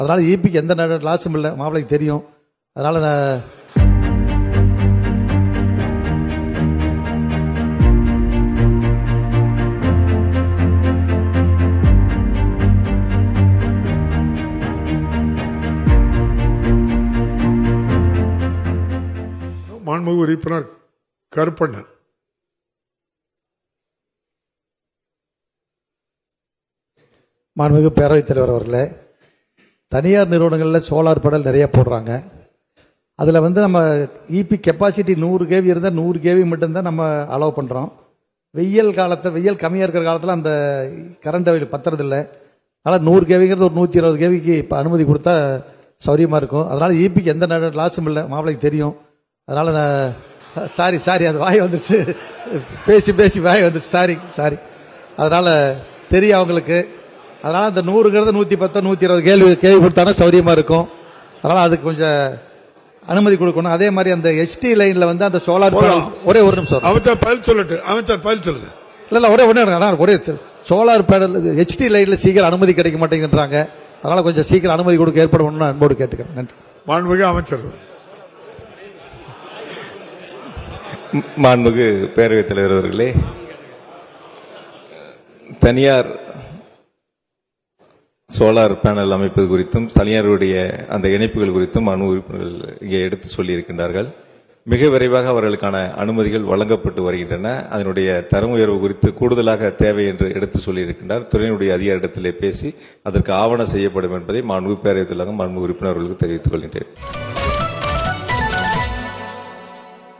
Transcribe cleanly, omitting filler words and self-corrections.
அதனால் ஈபிக்கு எந்த லாஸும் இல்லை, மாப்பிள்ளைக்கு தெரியும். அதனால் நான் மாண்புமிகு உறுப்பினர் கருப்பண்ணன். மாண்புமிகு பேரவைத் தலைவர் அவர்களே, தனியார் நிறுவனங்களில் சோலார் பேனல் நிறைய போடுறாங்க. அதில் நம்ம இபி கெப்பாசிட்டி 100 கேவி இருந்தால் 100 கேவி மட்டும்தான் நம்ம அலோவ் பண்ணுறோம். வெயில் கம்மியாக இருக்கிற காலத்தில் அந்த கரண்ட் அவையில் பத்துறதில்லை. அதனால் 100 கேவிங்கிறது ஒரு 120 கேவிக்கு இப்போ அனுமதி கொடுத்தா சௌரியமாக இருக்கும். அதனால் இபிக்கு எந்த லாஸும் இல்லை, மாப்பிள்ளைக்கு தெரியும். அதனால் நான் சாரி அது வாய் வந்துச்சு, பேசி வாய் வந்துச்சு, சாரி. அதனால் தெரியும் அவங்களுக்கு. அதனால் அந்த 100ங்கிறது 110 120 கேள்வி கொடுத்தானா சௌரியமாக இருக்கும். அதனால் அதுக்கு கொஞ்சம் அனுமதி கொடுக்கணும். அதே மாதிரி அந்த HT லைனில் அந்த சோலார் பேனல் ஒரே ஒரு நிமிஷம் அமைச்சர் பதில் சொல்லுங்க. இல்லை ஒரே சோலார் பேனல் HT லைனில் சீக்கிரம் அனுமதி கிடைக்க மாட்டேங்குன்றாங்க. அதனால் கொஞ்சம் சீக்கிரம் அனுமதி கொடுக்க ஏற்பாடு பண்ணணும்னு அன்போடு கேட்டுக்கிறேன். நன்றி. மாண்புமிகு அமைச்சர். மாண்புமிகு பேரவைத் தலைவர் அவர்களே, தனியார் சோலார் பேனல் அமைப்பது குறித்தும் தனியாருடைய அந்த இணைப்புகள் குறித்தும் உறுப்பினர்கள் இங்கே எடுத்து சொல்லியிருக்கின்றார்கள். மிக விரைவாக அவர்களுக்கான அனுமதிகள் வழங்கப்பட்டு வருகின்றன. அதனுடைய தரம் உயர்வு குறித்து கூடுதலாக தேவை என்று எடுத்து சொல்லியிருக்கின்றார். துறையினுடைய அதிகாரிடத்திலே பேசி அதற்கு ஆவணம் செய்யப்படும் என்பதை மாண்புமிகு பேரவைத் தலைவர் மாண்புமிகு உறுப்பினர்களுக்கு தெரிவித்துக் கொள்கின்றேன்.